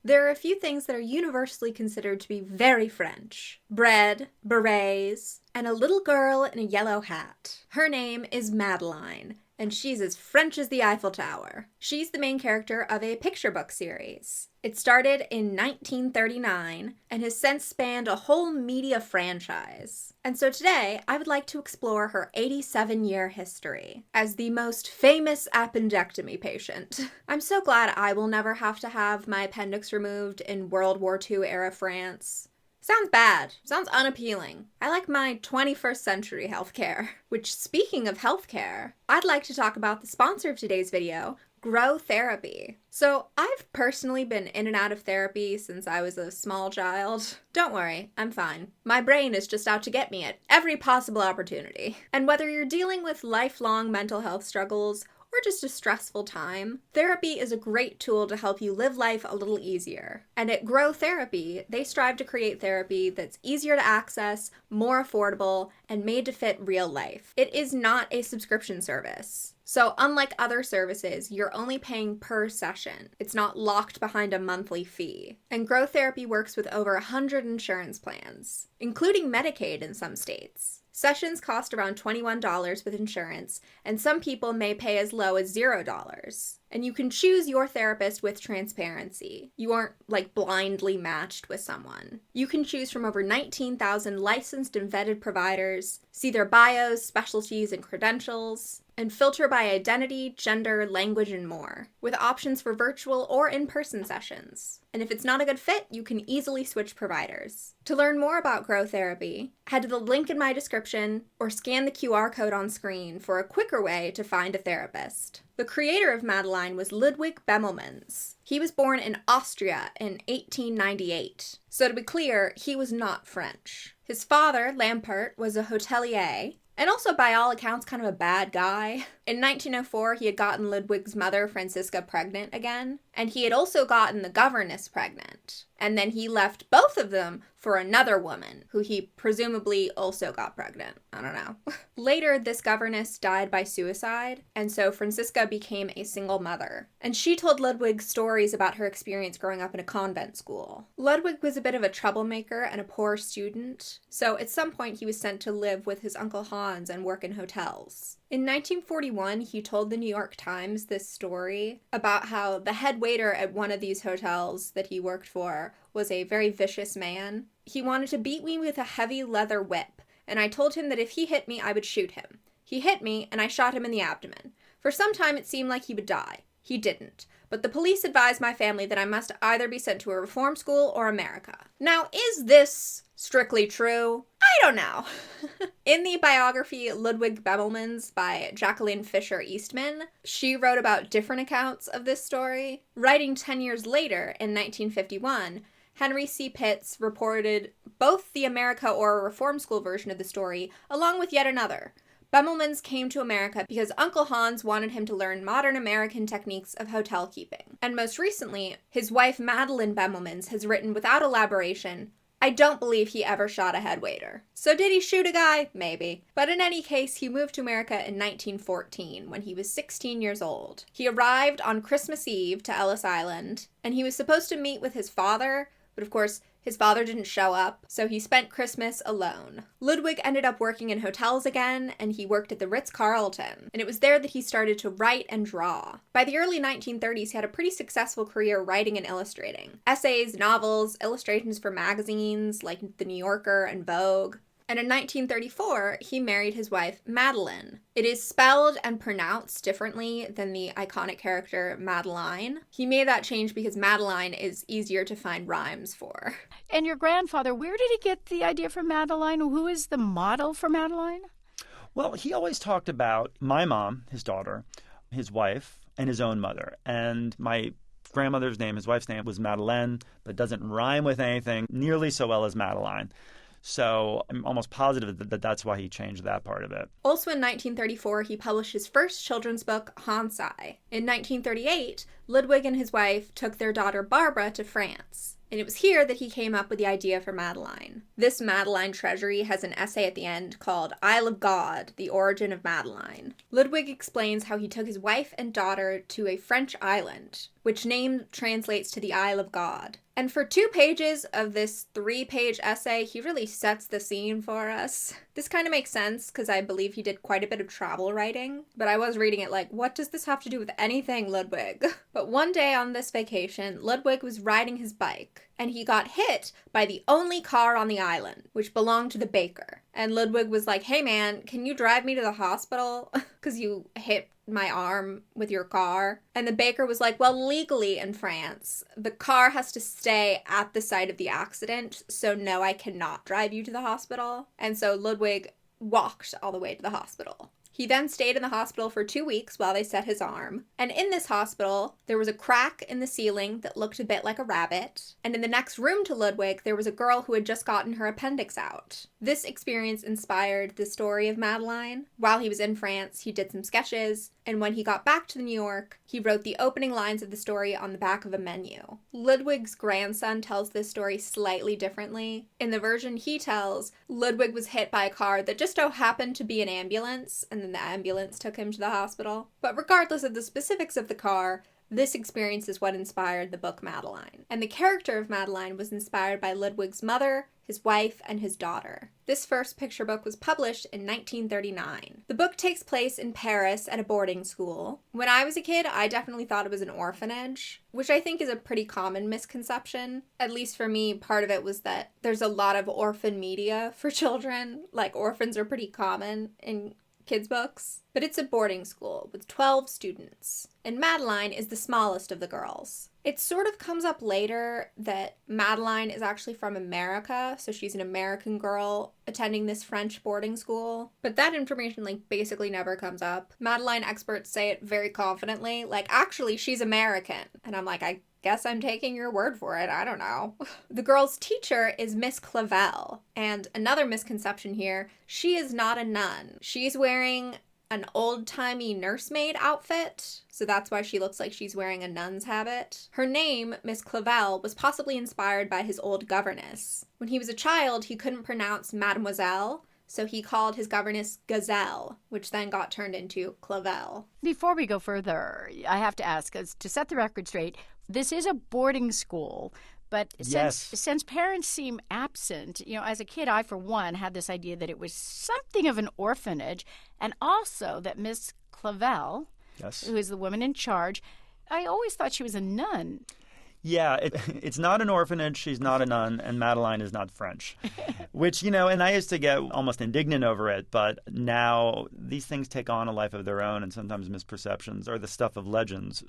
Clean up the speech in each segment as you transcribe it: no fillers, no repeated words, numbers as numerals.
There are a few things that are universally considered to be very French. Bread, berets, and a little girl in a yellow hat. Her name is Madeline, and she's as French as the Eiffel Tower. She's the main character of a picture book series. It started in 1939 and has since spanned a whole media franchise. And so today, I would like to explore her 87-year history as the most famous appendectomy patient. I'm so glad I will never have to have my appendix removed in World War II era France. Sounds bad. Sounds unappealing. I like my 21st century healthcare. Which, speaking of healthcare, I'd like to talk about the sponsor of today's video, Grow Therapy. So, I've personally been in and out of therapy since I was a small child. Don't worry, I'm fine. My brain is just out to get me at every possible opportunity. And whether you're dealing with lifelong mental health struggles or just a stressful time, therapy is a great tool to help you live life a little easier. And at Grow Therapy, they strive to create therapy that's easier to access, more affordable, and made to fit real life. It is not a subscription service. So unlike other services, you're only paying per session. It's not locked behind a monthly fee. And Grow Therapy works with over 100 insurance plans, including Medicaid in some states. Sessions cost around $21 with insurance, and some people may pay as low as $0. And you can choose your therapist with transparency. You aren't, blindly matched with someone. You can choose from over 19,000 licensed and vetted providers, see their bios, specialties, and credentials, and filter by identity, gender, language, and more, with options for virtual or in-person sessions. And if it's not a good fit, you can easily switch providers. To learn more about Grow Therapy, head to the link in my description or scan the QR code on screen for a quicker way to find a therapist. The creator of Madeline was Ludwig Bemelmans. He was born in Austria in 1898. So to be clear, he was not French. His father, Lampert, was a hotelier, and also by all accounts kind of a bad guy. In 1904, he had gotten Ludwig's mother, Franziska, pregnant again, and he had also gotten the governess pregnant. And then he left both of them for another woman, who he presumably also got pregnant. I don't know. Later, this governess died by suicide, and so Franziska became a single mother. And she told Ludwig stories about her experience growing up in a convent school. Ludwig was a bit of a troublemaker and a poor student, so at some point he was sent to live with his Uncle Hans and work in hotels. In 1941, he told the New York Times this story about how the head waiter at one of these hotels that he worked for was a very vicious man. He wanted to beat me with a heavy leather whip, and I told him that if he hit me, I would shoot him. He hit me, and I shot him in the abdomen. For some time, it seemed like he would die. He didn't. But the police advised my family that I must either be sent to a reform school or America. Now, is this strictly true? I don't know. In the biography Ludwig Bemelmans by Jacqueline Fisher Eastman, she wrote about different accounts of this story. Writing 10 years later, in 1951, Henry C. Pitts reported both the America or a reform school version of the story, along with yet another. Bemelmans came to America because Uncle Hans wanted him to learn modern American techniques of hotel keeping. And most recently, his wife Madeline Bemelmans has written without elaboration, I don't believe he ever shot a head waiter. So did he shoot a guy? Maybe. But in any case, he moved to America in 1914 when he was 16 years old. He arrived on Christmas Eve to Ellis Island, and he was supposed to meet with his father, but of course, his father didn't show up, so he spent Christmas alone. Ludwig ended up working in hotels again, and he worked at the Ritz-Carlton, and it was there that he started to write and draw. By the early 1930s, he had a pretty successful career writing and illustrating. Essays, novels, illustrations for magazines like The New Yorker and Vogue. And in 1934, he married his wife, Madeline. It is spelled and pronounced differently than the iconic character Madeline. He made that change because Madeline is easier to find rhymes for. And your grandfather, where did he get the idea for Madeline? Who is the model for Madeline? Well, he always talked about my mom, his daughter, his wife, and his own mother. And my grandmother's name, his wife's name, was Madeleine, but doesn't rhyme with anything nearly so well as Madeline. So I'm almost positive that that's why he changed that part of it. Also in 1934, he published his first children's book, Hansai. In 1938, Ludwig and his wife took their daughter Barbara to France. And it was here that he came up with the idea for Madeline. This Madeline treasury has an essay at the end called Isle of God, The Origin of Madeline. Ludwig explains how he took his wife and daughter to a French island, which name translates to the Isle of God. And for 2 pages of this 3-page essay, he really sets the scene for us. This kind of makes sense because I believe he did quite a bit of travel writing, but I was reading it like, what does this have to do with anything, Ludwig? But one day on this vacation, Ludwig was riding his bike, and he got hit by the only car on the island, which belonged to the baker. And Ludwig was like, hey man, can you drive me to the hospital? Because you hit my arm with your car. And the baker was like, well, legally in France, the car has to stay at the site of the accident, so no, I cannot drive you to the hospital. And so Ludwig walked all the way to the hospital. He then stayed in the hospital for 2 weeks while they set his arm. And in this hospital, there was a crack in the ceiling that looked a bit like a rabbit. And in the next room to Ludwig, there was a girl who had just gotten her appendix out. This experience inspired the story of Madeline. While he was in France, he did some sketches. And when he got back to New York, he wrote the opening lines of the story on the back of a menu. Ludwig's grandson tells this story slightly differently. In the version he tells, Ludwig was hit by a car that just so happened to be an ambulance, and then the ambulance took him to the hospital. But regardless of the specifics of the car, this experience is what inspired the book Madeline. And the character of Madeline was inspired by Ludwig's mother, his wife, and his daughter. This first picture book was published in 1939. The book takes place in Paris at a boarding school. When I was a kid, I definitely thought it was an orphanage, which I think is a pretty common misconception. At least for me, part of it was that there's a lot of orphan media for children. Like, orphans are pretty common in kids' books. But it's a boarding school with 12 students, and Madeline is the smallest of the girls. It sort of comes up later that Madeline is actually from America, so she's an American girl attending this French boarding school. But that information, basically never comes up. Madeline experts say it very confidently, actually, she's American. And I'm like, I guess I'm taking your word for it. I don't know. The girl's teacher is Miss Clavel. And another misconception here, she is not a nun. She's wearing an old-timey nursemaid outfit, so that's why she looks like she's wearing a nun's habit. Her name, Miss Clavel, was possibly inspired by his old governess. When he was a child, he couldn't pronounce Mademoiselle, so he called his governess Gazelle, which then got turned into Clavel. Before we go further, I have to ask, to set the record straight, this is a boarding school. But since parents seem absent, as a kid, I, for one, had this idea that it was something of an orphanage, and also that Miss Clavel, who is the woman in charge, I always thought she was a nun. Yeah, it's not an orphanage, she's not a nun, and Madeline is not French. Which, and I used to get almost indignant over it, but now these things take on a life of their own, and sometimes misperceptions are the stuff of legends.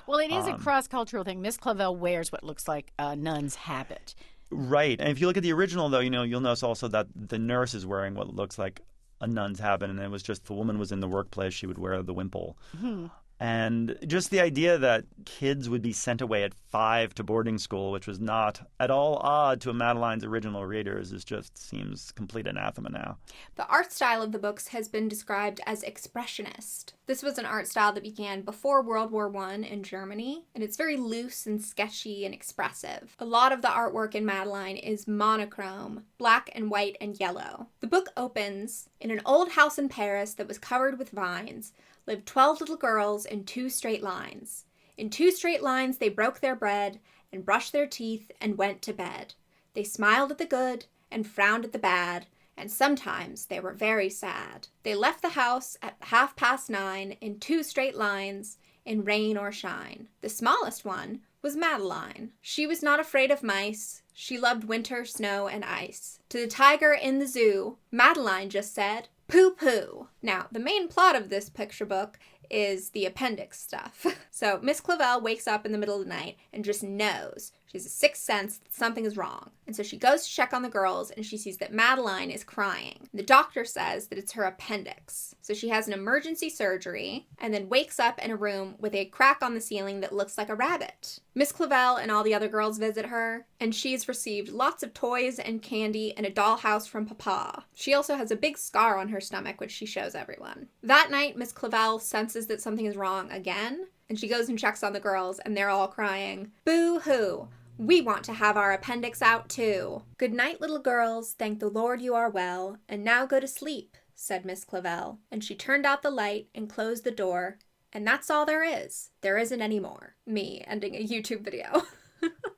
Well, it is a cross-cultural thing. Miss Clavel wears what looks like a nun's habit. Right, and if you look at the original, though, you'll notice also that the nurse is wearing what looks like a nun's habit, and it was just if a woman was in the workplace, she would wear the wimple. Mm-hmm. And just the idea that kids would be sent away at 5 to boarding school, which was not at all odd to Madeline's original readers, seems complete anathema now. The art style of the books has been described as expressionist. This was an art style that began before World War I in Germany, and it's very loose and sketchy and expressive. A lot of the artwork in Madeline is monochrome, black and white and yellow. The book opens in an old house in Paris that was covered with vines. Lived 12 little girls in 2 straight lines. In 2 straight lines they broke their bread and brushed their teeth and went to bed. They smiled at the good and frowned at the bad, and sometimes they were very sad. They left the house at 9:30 in 2 straight lines, in rain or shine. The smallest one was Madeline. She was not afraid of mice. She loved winter, snow, and ice. To the tiger in the zoo, Madeline just said, "Pooh-pooh." Now, the main plot of this picture book is the appendix stuff. So Miss Clavel wakes up in the middle of the night and just knows. She has a sixth sense that something is wrong. And so she goes to check on the girls and she sees that Madeline is crying. The doctor says that it's her appendix. So she has an emergency surgery and then wakes up in a room with a crack on the ceiling that looks like a rabbit. Miss Clavel and all the other girls visit her, and she's received lots of toys and candy and a dollhouse from Papa. She also has a big scar on her stomach, which she shows everyone. That night, Miss Clavel senses that something is wrong again, and she goes and checks on the girls, and they're all crying, "Boo-hoo! We want to have our appendix out too." "Good night, little girls. Thank the Lord you are well, and now go to sleep," said Miss Clavel, and she turned out the light and closed the door And that's all there is. There isn't any more. Me ending a YouTube video.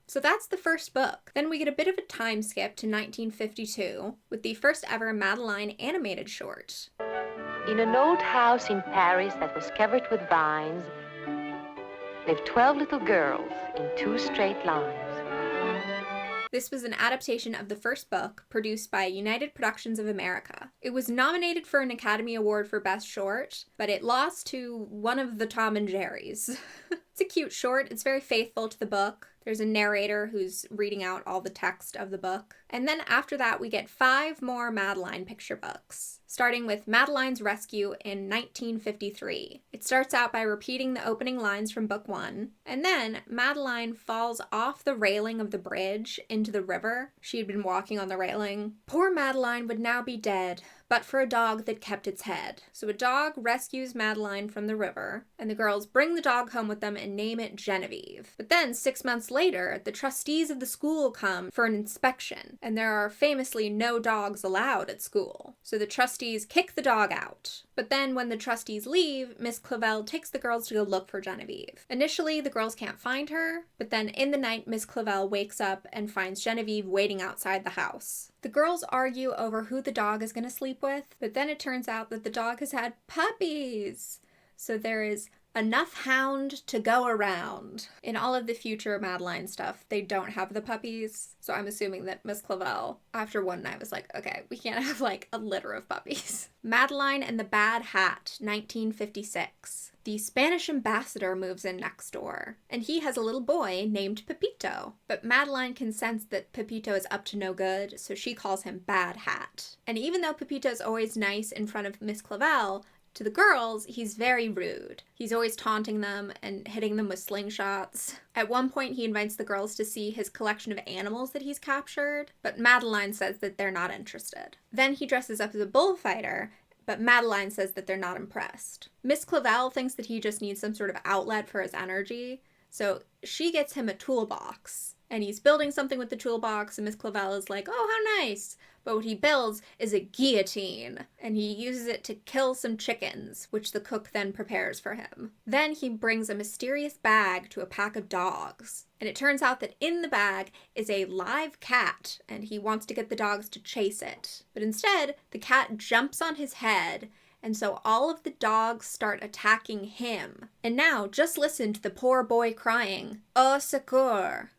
So that's the first book. Then we get a bit of a time skip to 1952 with the first ever Madeline animated short. In an old house in Paris that was covered with vines lived 12 little girls in 2 straight lines. This was an adaptation of the first book produced by United Productions of America. It was nominated for an Academy Award for Best Short, but it lost to one of the Tom and Jerry's. It's a cute short. It's very faithful to the book. There's a narrator who's reading out all the text of the book. And then after that, we get 5 more Madeline picture books, starting with Madeline's Rescue in 1953. It starts out by repeating the opening lines from book 1, and then Madeline falls off the railing of the bridge into the river. She had been walking on the railing. Poor Madeline would now be dead, but for a dog that kept its head. So a dog rescues Madeline from the river, and the girls bring the dog home with them and name it Genevieve. But then 6 months later, the trustees of the school come for an inspection, and there are famously no dogs allowed at school. So the trustees kick the dog out. But then when the trustees leave, Miss Clavel takes the girls to go look for Genevieve. Initially, the girls can't find her, but then in the night, Miss Clavel wakes up and finds Genevieve waiting outside the house. The girls argue over who the dog is going to sleep with, but then it turns out that the dog has had puppies. So there is enough hound to go around. In all of the future Madeline stuff, they don't have the puppies. So I'm assuming that Miss Clavel, after one night, was like, okay, we can't have like a litter of puppies. Madeline and the Bad Hat, 1956. The Spanish ambassador moves in next door, and he has a little boy named Pepito. But Madeline can sense that Pepito is up to no good, so she calls him Bad Hat. And even though Pepito's always nice in front of Miss Clavel, to the girls, he's very rude. He's always taunting them and hitting them with slingshots. At one point, he invites the girls to see his collection of animals that he's captured, but Madeline says that they're not interested. Then he dresses up as a bullfighter, but Madeline says that they're not impressed. Miss Clavel thinks that he just needs some sort of outlet for his energy, so she gets him a toolbox. And he's building something with the toolbox, and Miss Clavel is like, oh, how nice. But what he builds is a guillotine, and he uses it to kill some chickens, which the cook then prepares for him. Then he brings a mysterious bag to a pack of dogs, and it turns out that in the bag is a live cat, and he wants to get the dogs to chase it. But instead, the cat jumps on his head, and so all of the dogs start attacking him. And now, just listen to the poor boy crying, Au secours!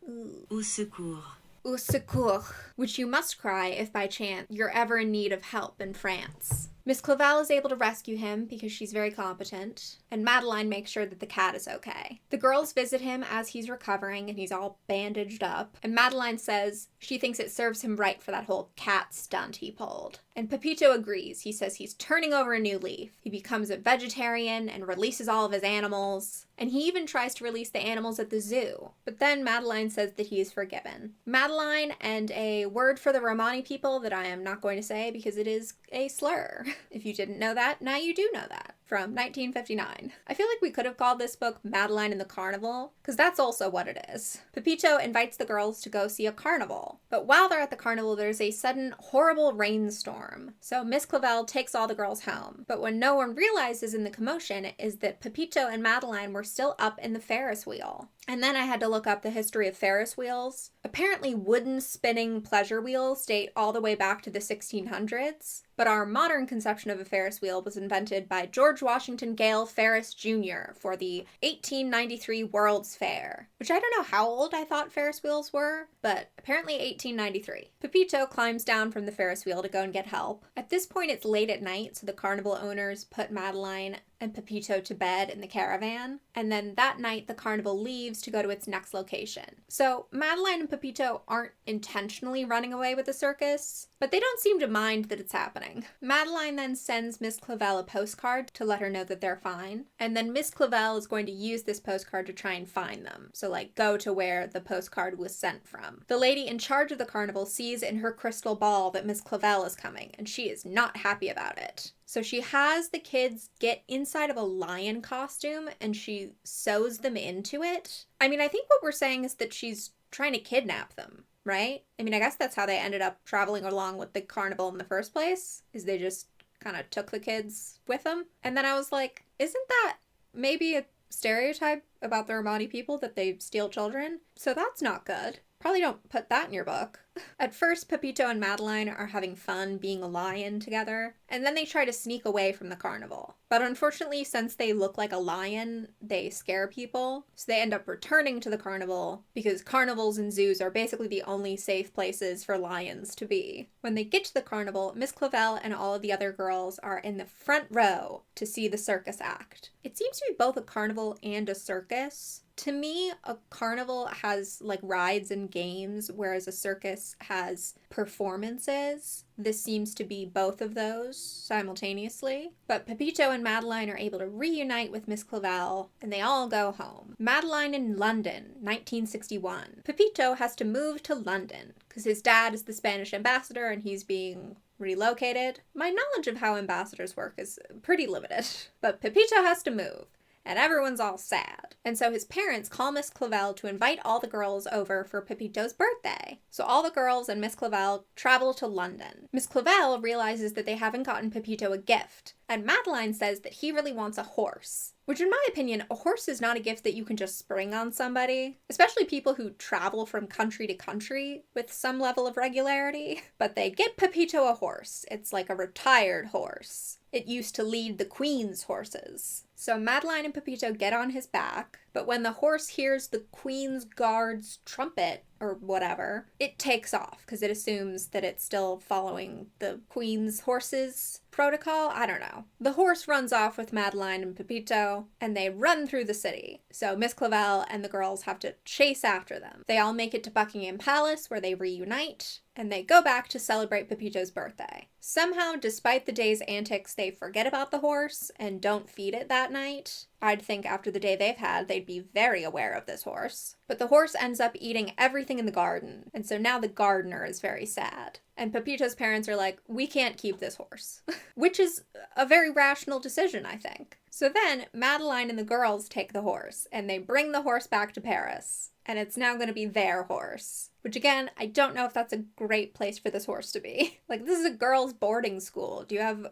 Au secours. Au secours, which you must cry if by chance you're ever in need of help in France. Miss Clavel is able to rescue him because she's very competent, and Madeline makes sure that the cat is okay. The girls visit him as he's recovering and he's all bandaged up, and Madeline says she thinks it serves him right for that whole cat stunt he pulled. And Pepito agrees. He says he's turning over a new leaf. He becomes a vegetarian and releases all of his animals, and he even tries to release the animals at the zoo. But then Madeline says that he is forgiven. Madeline and a word for the Romani people that I am not going to say because it is a slur. If you didn't know that, now you do know that. From 1959. I feel like we could have called this book Madeline and the Carnival, because that's also what it is. Pepito invites the girls to go see a carnival, but while they're at the carnival, there's a sudden horrible rainstorm. So Miss Clavel takes all the girls home, but what no one realizes in the commotion is that Pepito and Madeline were still up in the Ferris wheel. And then I had to look up the history of Ferris wheels. Apparently wooden spinning pleasure wheels date all the way back to the 1600s, but our modern conception of a Ferris wheel was invented by George Washington Gale Ferris Jr. for the 1893 World's Fair, which I don't know how old I thought Ferris wheels were, but apparently 1893. Pepito climbs down from the Ferris wheel to go and get help. At this point, it's late at night, so the carnival owners put Madeline and Pepito to bed in the caravan, and then that night the carnival leaves to go to its next location. So Madeline and Pepito aren't intentionally running away with the circus, but they don't seem to mind that it's happening. Madeline then sends Miss Clavel a postcard to let her know that they're fine, and then Miss Clavel is going to use this postcard to try and find them. So like go to where the postcard was sent from. The lady in charge of the carnival sees in her crystal ball that Miss Clavel is coming, and she is not happy about it. So she has the kids get inside of a lion costume and she sews them into it. I mean, I think what we're saying is that she's trying to kidnap them, right? I mean, I guess that's how they ended up traveling along with the carnival in the first place, is they just kind of took the kids with them. And then I was like, isn't that maybe a stereotype about the Romani people that they steal children. So that's not good. Probably don't put that in your book. At first, Pepito and Madeline are having fun being a lion together, and then they try to sneak away from the carnival. But unfortunately, since they look like a lion, they scare people, so they end up returning to the carnival because carnivals and zoos are basically the only safe places for lions to be. When they get to the carnival, Miss Clavel and all of the other girls are in the front row to see the circus act. It seems to be both a carnival and a circus. To me, a carnival has like rides and games, whereas a circus has performances. This seems to be both of those simultaneously. But Pepito and Madeline are able to reunite with Miss Clavel, and they all go home. Madeline in London, 1961. Pepito has to move to London because his dad is the Spanish ambassador and he's being relocated. My knowledge of how ambassadors work is pretty limited, but Pepito has to move. And everyone's all sad. And so his parents call Miss Clavel to invite all the girls over for Pepito's birthday. So all the girls and Miss Clavel travel to London. Miss Clavel realizes that they haven't gotten Pepito a gift, and Madeline says that he really wants a horse. Which in my opinion, a horse is not a gift that you can just spring on somebody, especially people who travel from country to country with some level of regularity. But they get Pepito a horse. It's like a retired horse. It used to lead the Queen's horses. So Madeline and Pepito get on his back, but when the horse hears the Queen's Guard's trumpet, or whatever, it takes off because it assumes that it's still following the Queen's horses protocol. I don't know. The horse runs off with Madeline and Pepito, and they run through the city. So Miss Clavel and the girls have to chase after them. They all make it to Buckingham Palace, where they reunite, and they go back to celebrate Pepito's birthday. Somehow, despite the day's antics, they forget about the horse and don't feed it that night. I'd think after the day they've had, they'd be very aware of this horse. But the horse ends up eating everything in the garden, and so now the gardener is very sad. And Pepito's parents are like, we can't keep this horse. Which is a very rational decision, I think. So then, Madeline and the girls take the horse, and they bring the horse back to Paris. And it's now going to be their horse. Which again, I don't know if that's a great place for this horse to be. Like, this is a girls' boarding school. Do you have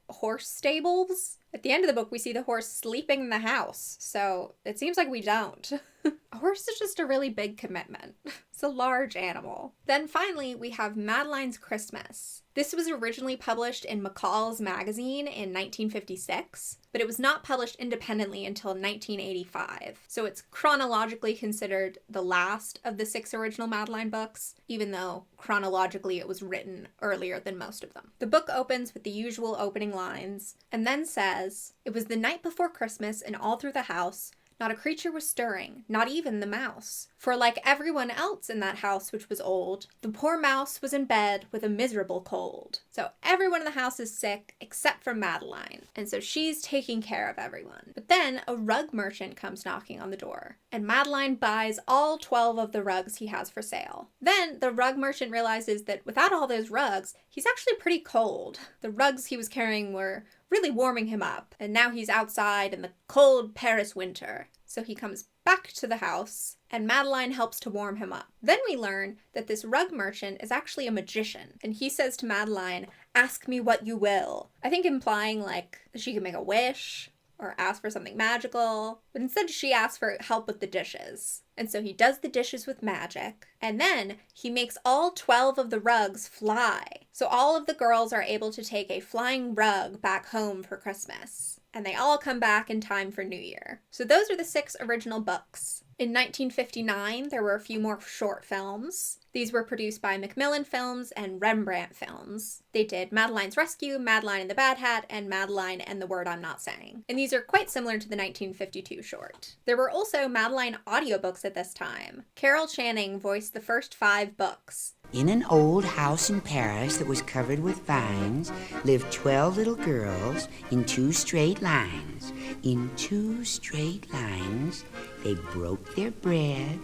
horse stables? At the end of the book, we see the horse sleeping in the house, so it seems like we don't. A horse is just a really big commitment. It's a large animal. Then finally, we have Madeline's Christmas. This was originally published in McCall's magazine in 1956, but it was not published independently until 1985. So it's chronologically considered the last of the 6 original Madeline books, even though chronologically it was written earlier than most of them. The book opens with the usual opening lines, and then says, "It was the night before Christmas, and all through the house, not a creature was stirring, not even the mouse. For like everyone else in that house which was old, the poor mouse was in bed with a miserable cold." So everyone in the house is sick except for Madeline, and so she's taking care of everyone. But then a rug merchant comes knocking on the door, and Madeline buys all 12 of the rugs he has for sale. Then the rug merchant realizes that without all those rugs, he's actually pretty cold. The rugs he was carrying were really warming him up, and now he's outside in the cold Paris winter. So he comes back to the house, and Madeline helps to warm him up. Then we learn that this rug merchant is actually a magician, and he says to Madeline, "Ask me what you will." I think implying like she can make a wish or ask for something magical, but instead she asks for help with the dishes. And so he does the dishes with magic, and then he makes all 12 of the rugs fly. So all of the girls are able to take a flying rug back home for Christmas, and they all come back in time for New Year. So those are the 6 original books. In 1959, there were a few more short films. These were produced by Macmillan Films and Rembrandt Films. They did Madeline's Rescue, Madeline and the Bad Hat, and Madeline and the Word I'm Not Saying. And these are quite similar to the 1952 short. There were also Madeline audiobooks at this time. Carol Channing voiced the first 5 books. In an old house in Paris that was covered with vines lived 12 little girls in 2 straight lines. In 2 straight lines, they broke their bread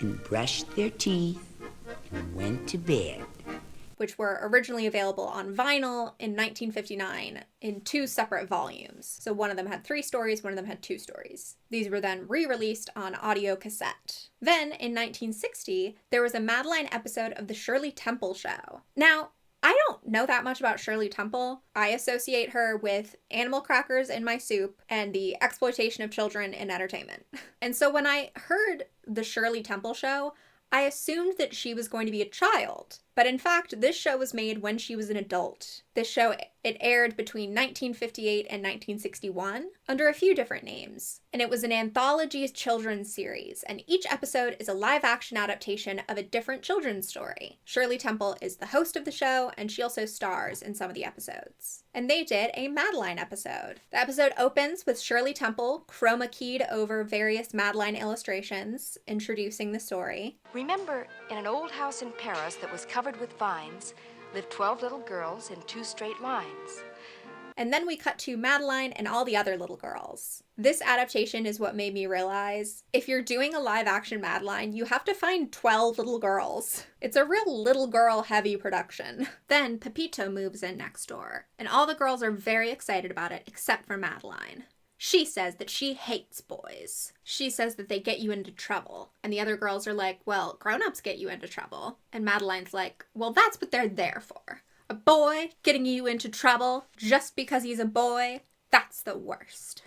and brushed their teeth and went to bed. Which were originally available on vinyl in 1959 in 2 separate volumes. So one of them had 3 stories, one of them had 2 stories. These were then re-released on audio cassette. Then, in 1960, there was a Madeline episode of the Shirley Temple Show. Now, I don't know that much about Shirley Temple. I associate her with animal crackers in my soup and the exploitation of children in entertainment. And so when I heard the Shirley Temple show, I assumed that she was going to be a child. But in fact, this show was made when she was an adult. This show, it aired between 1958 and 1961 under a few different names. And it was an anthology children's series, and each episode is a live-action adaptation of a different children's story. Shirley Temple is the host of the show, and she also stars in some of the episodes. And they did a Madeline episode. The episode opens with Shirley Temple chroma keyed over various Madeline illustrations, introducing the story. Remember, in an old house in Paris that was covered with vines, lived 12 little girls in 2 straight lines. And then we cut to Madeline and all the other little girls. This adaptation is what made me realize if you're doing a live action Madeline, you have to find 12 little girls. It's a real little girl heavy production. Then Pepito moves in next door, and all the girls are very excited about it except for Madeline. She says that she hates boys. She says that they get you into trouble. And the other girls are like, well, grown-ups get you into trouble. And Madeline's like, well, that's what they're there for. A boy getting you into trouble just because he's a boy, that's the worst.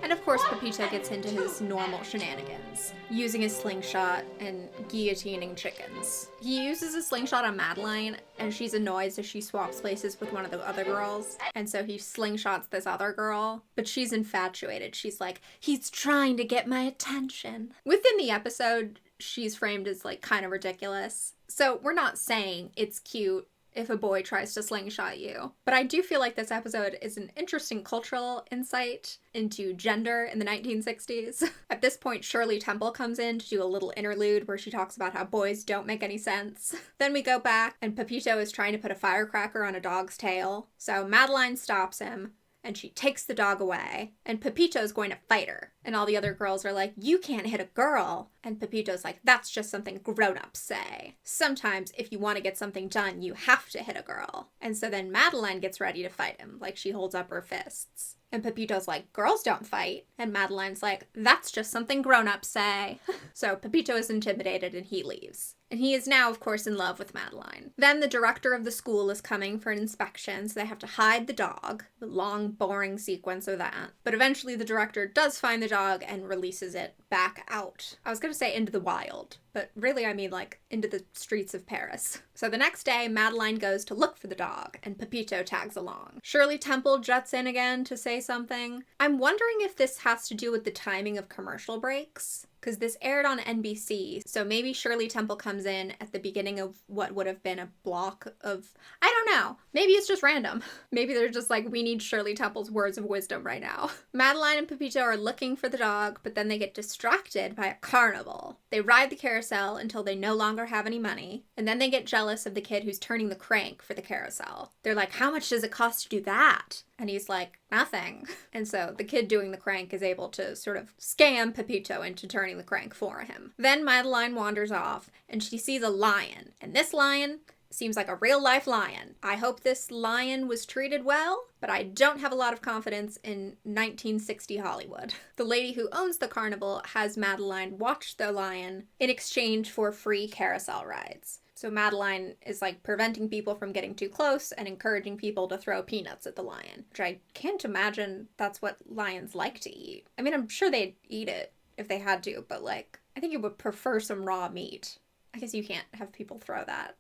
And of course, Pepito gets into his normal shenanigans, using his slingshot and guillotining chickens. He uses a slingshot on Madeline, and she's annoyed, so she swaps places with one of the other girls. And so he slingshots this other girl, but she's infatuated. She's like, he's trying to get my attention. Within the episode, she's framed as like kind of ridiculous. So we're not saying it's cute if a boy tries to slingshot you. But I do feel like this episode is an interesting cultural insight into gender in the 1960s. At this point, Shirley Temple comes in to do a little interlude where she talks about how boys don't make any sense. Then we go back, and Pepito is trying to put a firecracker on a dog's tail. So Madeline stops him, and she takes the dog away, and Pepito's going to fight her. And all the other girls are like, you can't hit a girl. And Pepito's like, that's just something grown-ups say. Sometimes if you want to get something done, you have to hit a girl. And so then Madeline gets ready to fight him, like she holds up her fists. And Pepito's like, girls don't fight. And Madeline's like, that's just something grown-ups say. So Pepito is intimidated and he leaves. And he is now, of course, in love with Madeline. Then the director of the school is coming for an inspection, so they have to hide the dog. A long, boring sequence of that. But eventually the director does find the dog and releases it back out. I was going to say into the wild, but really I mean like into the streets of Paris. So the next day, Madeline goes to look for the dog, and Pepito tags along. Shirley Temple juts in again to say something. I'm wondering if this has to do with the timing of commercial breaks, because this aired on NBC, so maybe Shirley Temple comes in at the beginning of what would have been a block of, I don't know, maybe it's just random. Maybe they're just like, we need Shirley Temple's words of wisdom right now. Madeline and Pepito are looking for the dog, but then they get distracted by a carnival. They ride the carousel until they no longer have any money, and then they get jealous of the kid who's turning the crank for the carousel. They're like, how much does it cost to do that? And he's like, nothing. And so the kid doing the crank is able to sort of scam Pepito into turning the crank for him. Then Madeline wanders off, and she sees a lion. And this lion seems like a real-life lion. I hope this lion was treated well, but I don't have a lot of confidence in 1960 Hollywood. The lady who owns the carnival has Madeline watch the lion in exchange for free carousel rides. So Madeline is like preventing people from getting too close and encouraging people to throw peanuts at the lion, which I can't imagine that's what lions like to eat. I mean, I'm sure they'd eat it if they had to, but like, I think you would prefer some raw meat. I guess you can't have people throw that.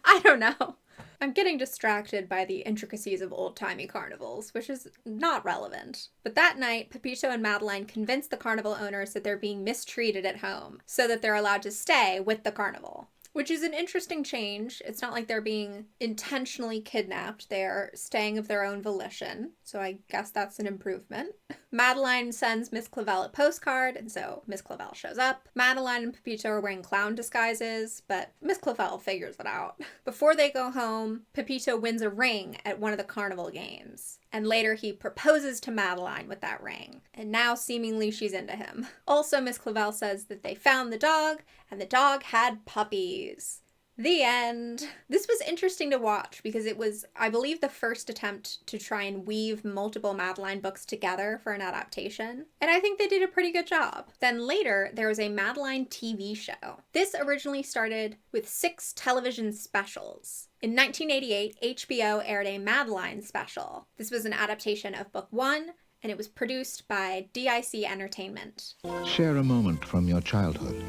I don't know. I'm getting distracted by the intricacies of old-timey carnivals, which is not relevant. But that night, Pepito and Madeline convince the carnival owners that they're being mistreated at home, so that they're allowed to stay with the carnival. Which is an interesting change. It's not like they're being intentionally kidnapped. They're staying of their own volition. So I guess that's an improvement. Madeline sends Miss Clavel a postcard, and so Miss Clavel shows up. Madeline and Pepito are wearing clown disguises, but Miss Clavel figures it out. Before they go home, Pepito wins a ring at one of the carnival games. And later he proposes to Madeline with that ring. And now seemingly she's into him. Also, Miss Clavel says that they found the dog, and the dog had puppies. The end. This was interesting to watch because it was, I believe, the first attempt to try and weave multiple Madeline books together for an adaptation, and I think they did a pretty good job. Then later, there was a Madeline TV show. This originally started with 6 television specials. In 1988, HBO aired a Madeline special. This was an adaptation of Book 1, and it was produced by DIC Entertainment. Share a moment from your childhood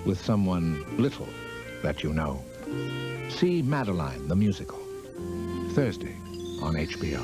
with someone little that you know. See Madeline, the musical, Thursday on HBO.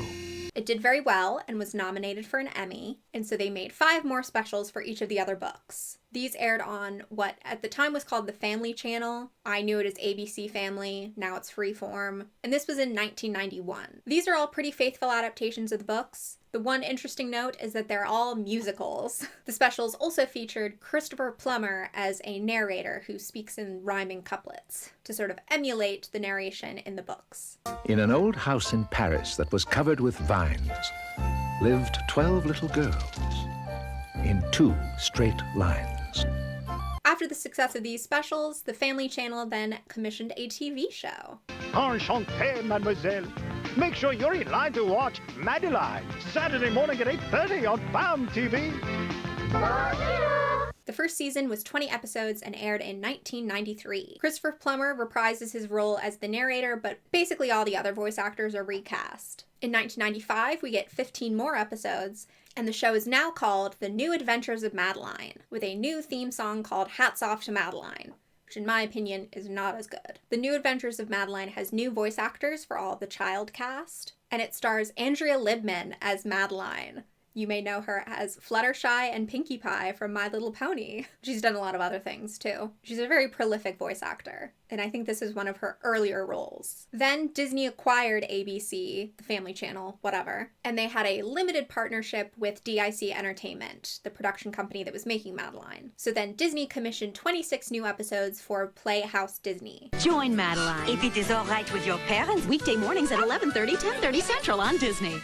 It did very well and was nominated for an Emmy, and so they made 5 more specials for each of the other books. These aired on what at the time was called the Family Channel. I knew it as ABC Family, now it's Freeform, and this was in 1991. These are all pretty faithful adaptations of the books. The one interesting note is that they're all musicals. The specials also featured Christopher Plummer as a narrator who speaks in rhyming couplets to sort of emulate the narration in the books. In an old house in Paris that was covered with vines lived 12 little girls in 2 straight lines. After the success of these specials, the Family Channel then commissioned a TV show. Enchanté, mademoiselle. Make sure you're in line to watch Madeline, Saturday morning at 8:30 on FAM TV. The first season was 20 episodes and aired in 1993. Christopher Plummer reprises his role as the narrator, but basically all the other voice actors are recast. In 1995, we get 15 more episodes, and the show is now called The New Adventures of Madeline, with a new theme song called Hats Off to Madeline, which in my opinion is not as good. The New Adventures of Madeline has new voice actors for all of the child cast, and it stars Andrea Libman as Madeline. You may know her as Fluttershy and Pinkie Pie from My Little Pony. She's done a lot of other things too. She's a very prolific voice actor, and I think this is one of her earlier roles. Then Disney acquired ABC, the Family Channel, whatever, and they had a limited partnership with DIC Entertainment, the production company that was making Madeline. So then Disney commissioned 26 new episodes for Playhouse Disney. Join Madeline. If it is all right with your parents, weekday mornings at 11:30, 10:30 Central on Disney.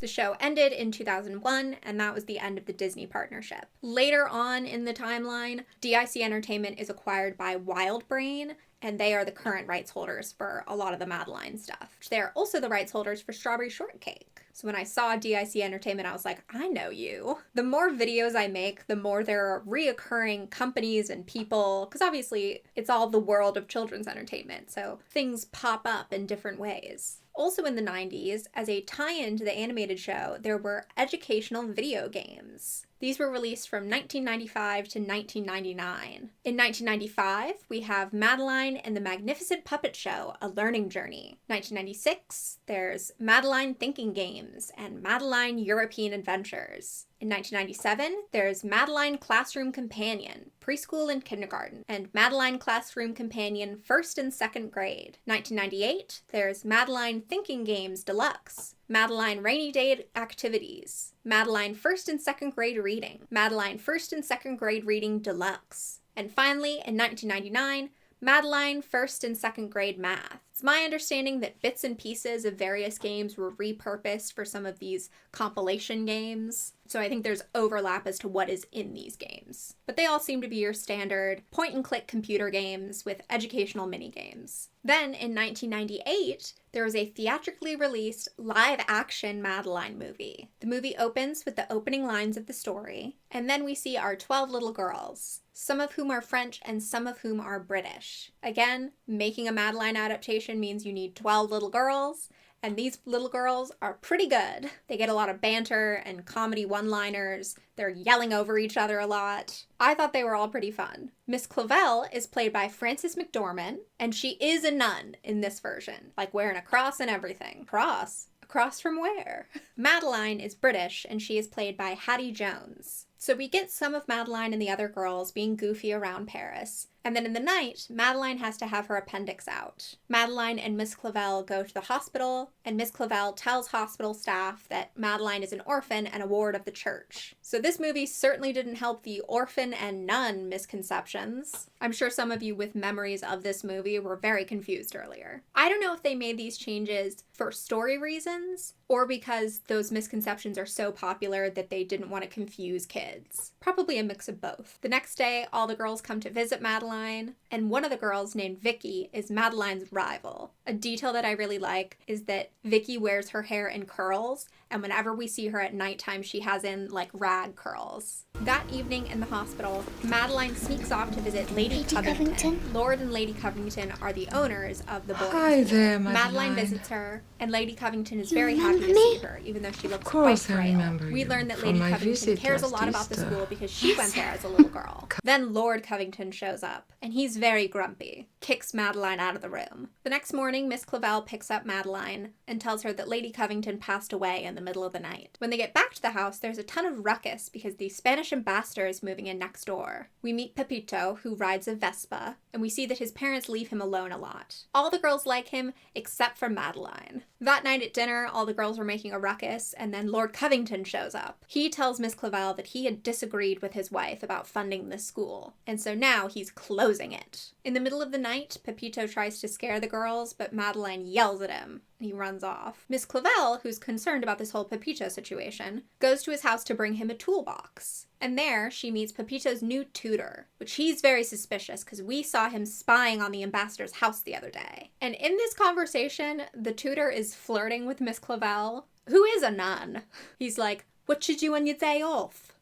The show ended in 2001, and that was the end of the Disney partnership. Later on in the timeline, DIC Entertainment is acquired by WildBrain, and they are the current rights holders for a lot of the Madeline stuff. They're also the rights holders for Strawberry Shortcake. So when I saw DIC Entertainment, I was like, I know you. The more videos I make, the more there are reoccurring companies and people, because obviously it's all the world of children's entertainment, so things pop up in different ways. Also in the 90s, as a tie-in to the animated show, there were educational video games. These were released from 1995 to 1999. In 1995, we have Madeline and the Magnificent Puppet Show, A Learning Journey. 1996, there's Madeline Thinking Games and Madeline European Adventures. In 1997, there's Madeline Classroom Companion, Preschool and Kindergarten, and Madeline Classroom Companion, First and Second Grade. 1998, there's Madeline Thinking Games Deluxe, Madeline Rainy Day Activities, Madeline First and Second Grade Reading, Madeline First and Second Grade Reading Deluxe, and finally, in 1999, Madeline First and Second Grade Math. It's my understanding that bits and pieces of various games were repurposed for some of these compilation games, so I think there's overlap as to what is in these games. But they all seem to be your standard point-and-click computer games with educational mini-games. Then, in 1998, there was a theatrically released live-action Madeline movie. The movie opens with the opening lines of the story, and then we see our 12 little girls, some of whom are French and some of whom are British. Again, making a Madeline adaptation means you need 12 little girls, and these little girls are pretty good. They get a lot of banter and comedy one-liners. They're yelling over each other a lot. I thought they were all pretty fun. Miss Clavel is played by Frances McDormand, and she is a nun in this version, like wearing a cross and everything. Cross? A cross from where? Madeline is British, and she is played by Hattie Jones. So we get some of Madeline and the other girls being goofy around Paris. And then in the night, Madeline has to have her appendix out. Madeline and Miss Clavel go to the hospital, and Miss Clavel tells hospital staff that Madeline is an orphan and a ward of the church. So this movie certainly didn't help the orphan and nun misconceptions. I'm sure some of you with memories of this movie were very confused earlier. I don't know if they made these changes for story reasons, or because those misconceptions are so popular that they didn't want to confuse kids. Probably a mix of both. The next day, all the girls come to visit Madeline, and one of the girls, named Vicky, is Madeline's rival. A detail that I really like is that Vicky wears her hair in curls, and whenever we see her at nighttime, she has in, like, rag curls. That evening in the hospital, Madeline sneaks off to visit Lady Covington. Lord and Lady Covington are the owners of the boarding school. Hi there, Madeline visits her, and Lady Covington is very happy to see her, even though she looks quite frail. We learn that Lady Covington cares a lot about the school because she went there as a little girl. Then Lord Covington shows up, and he's very grumpy, kicks Madeline out of the room. The next morning, Miss Clavell picks up Madeline and tells her that Lady Covington passed away in the middle of the night. When they get back to the house, there's a ton of ruckus because the Spanish ambassador is moving in next door. We meet Pepito, who rides a Vespa, and we see that his parents leave him alone a lot. All the girls like him, except for Madeline. That night at dinner, all the girls were making a ruckus, and then Lord Covington shows up. He tells Miss Clavell that he had disagreed with his wife about funding the school, and so now he's closing it. In the middle of the night, Pepito tries to scare the girls, but Madeline yells at him, and he runs off. Miss Clavell, who's concerned about this whole Pepito situation, goes to his house to bring him a toolbox. And there, she meets Pepito's new tutor, which he's very suspicious because we saw him spying on the ambassador's house the other day. And in this conversation, the tutor is flirting with Miss Clavell, who is a nun. He's like, "What you do on your day off?"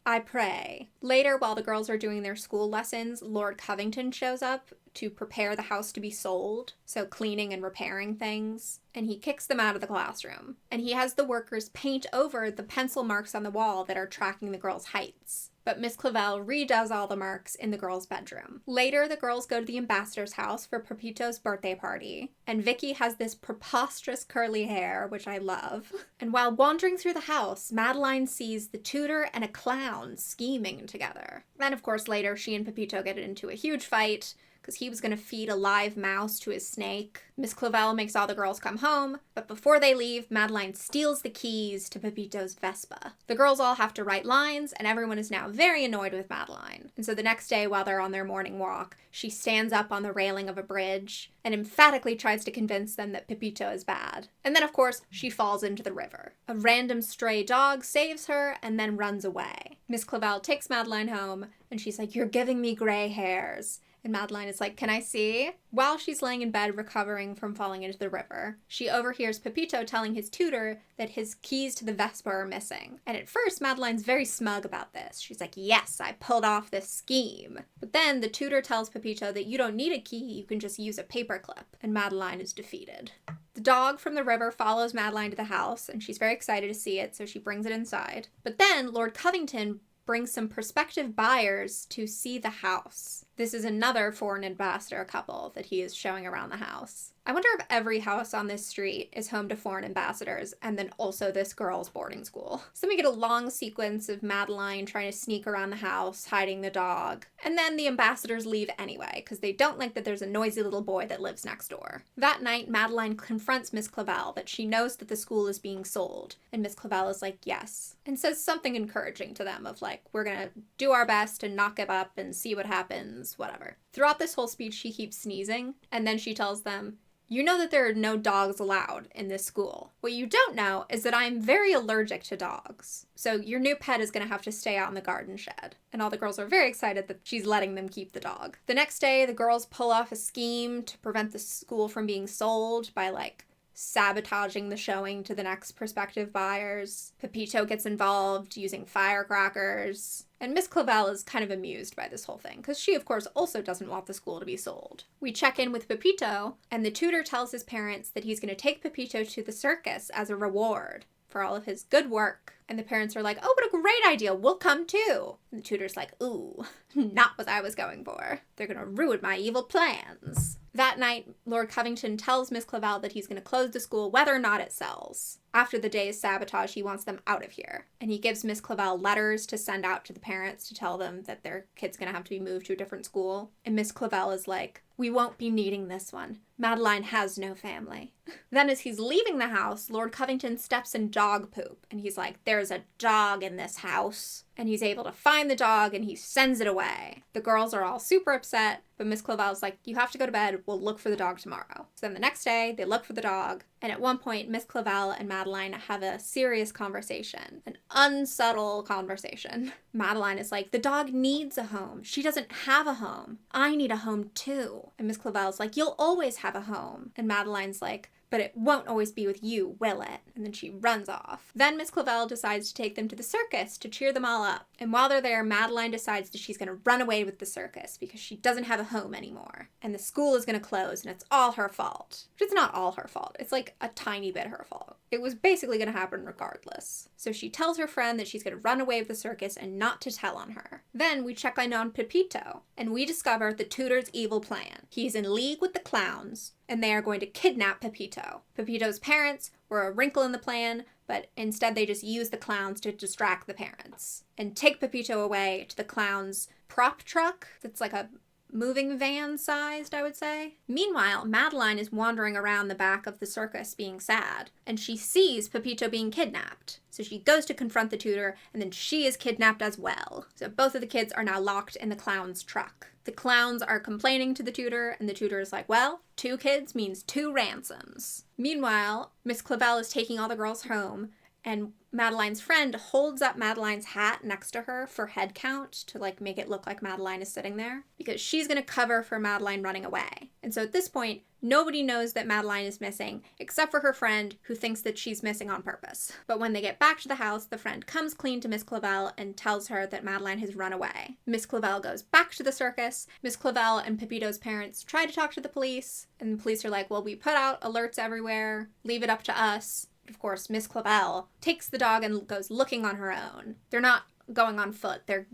"I pray." Later, while the girls are doing their school lessons, Lord Covington shows up to prepare the house to be sold, so cleaning and repairing things, and he kicks them out of the classroom. And he has the workers paint over the pencil marks on the wall that are tracking the girls' heights. But Miss Clavell redoes all the marks in the girls' bedroom. Later, the girls go to the ambassador's house for Pepito's birthday party, and Vicky has this preposterous curly hair, which I love. And while wandering through the house, Madeline sees the tutor and a clown scheming together. Then, of course, later, she and Pepito get into a huge fight, because he was going to feed a live mouse to his snake. Miss Clavell makes all the girls come home, but before they leave, Madeline steals the keys to Pepito's Vespa. The girls all have to write lines, and everyone is now very annoyed with Madeline. And so the next day, while they're on their morning walk, she stands up on the railing of a bridge and emphatically tries to convince them that Pepito is bad. And then, of course, she falls into the river. A random stray dog saves her and then runs away. Miss Clavell takes Madeline home, and she's like, "You're giving me gray hairs." And Madeline is like, "Can I see?" While she's laying in bed recovering from falling into the river, she overhears Pepito telling his tutor that his keys to the Vespa are missing. And at first, Madeline's very smug about this. She's like, "Yes, I pulled off this scheme." But then the tutor tells Pepito that you don't need a key, you can just use a paperclip. And Madeline is defeated. The dog from the river follows Madeline to the house, and she's very excited to see it, so she brings it inside. But then Lord Covington brings some prospective buyers to see the house. This is another foreign ambassador couple that he is showing around the house. I wonder if every house on this street is home to foreign ambassadors and then also this girl's boarding school. So we get a long sequence of Madeline trying to sneak around the house, hiding the dog. And then the ambassadors leave anyway because they don't like that there's a noisy little boy that lives next door. That night, Madeline confronts Miss Clavell that she knows that the school is being sold. And Miss Clavell is like, yes. And says something encouraging to them of like, we're gonna do our best and not give up and see what happens, whatever. Throughout this whole speech, she keeps sneezing. And then she tells them, "You know that there are no dogs allowed in this school. What you don't know is that I'm very allergic to dogs. So your new pet is going to have to stay out in the garden shed." And all the girls are very excited that she's letting them keep the dog. The next day, the girls pull off a scheme to prevent the school from being sold by like sabotaging the showing to the next prospective buyers. Pepito gets involved using firecrackers. And Miss Clavell is kind of amused by this whole thing, because she, of course, also doesn't want the school to be sold. We check in with Pepito, and the tutor tells his parents that he's going to take Pepito to the circus as a reward for all of his good work. And the parents are like, "Oh, what a great idea, we'll come too." And the tutor's like, "Ooh, not what I was going for. They're going to ruin my evil plans." That night, Lord Covington tells Miss Clavell that he's going to close the school whether or not it sells. After the day's sabotage, he wants them out of here. And he gives Miss Clavell letters to send out to the parents to tell them that their kid's going to have to be moved to a different school. And Miss Clavell is like, "We won't be needing this one. Madeline has no family. Then as he's leaving the house, Lord Covington steps in dog poop, and he's like, there's a dog in this house. And he's able to find the dog, and he sends it away. The girls are all super upset, but Miss Clavel's like, you have to go to bed, we'll look for the dog tomorrow. So then the next day, they look for the dog, and at one point, Miss Clavel and Madeline have a serious conversation, an unsubtle conversation. Madeline is like, the dog needs a home. She doesn't have a home. I need a home too. And Miss Clavel's like, you'll always have a home. And Madeline's like, but it won't always be with you, will it? And then she runs off. Then Miss Clavel decides to take them to the circus to cheer them all up. And while they're there, Madeline decides that she's going to run away with the circus because she doesn't have a home anymore. And the school is going to close, and it's all her fault. But it's not all her fault. It's like a tiny bit her fault. It was basically going to happen regardless. So she tells her friend that she's going to run away with the circus and not to tell on her. Then we check in on Pepito, and we discover the tutor's evil plan. He's in league with the clowns, and they are going to kidnap Pepito. Pepito's parents were a wrinkle in the plan, but instead they just use the clowns to distract the parents and take Pepito away to the clowns' prop truck that's like a moving van sized, I would say. Meanwhile, Madeline is wandering around the back of the circus being sad, and she sees Pepito being kidnapped. So she goes to confront the tutor, and then she is kidnapped as well. So both of the kids are now locked in the clown's truck. The clowns are complaining to the tutor, and the tutor is like, well, 2 kids means 2 ransoms. Meanwhile, Miss Clavel is taking all the girls home, and Madeline's friend holds up Madeline's hat next to her for head count to like make it look like Madeline is sitting there because she's going to cover for Madeline running away. And so at this point, nobody knows that Madeline is missing except for her friend who thinks that she's missing on purpose. But when they get back to the house, the friend comes clean to Miss Clavel and tells her that Madeline has run away. Miss Clavel goes back to the circus. Miss Clavel and Pepito's parents try to talk to the police, and the police are like, well, we put out alerts everywhere. Leave it up to us. Of course, Miss Clavel takes the dog and goes looking on her own. They're not going on foot, they're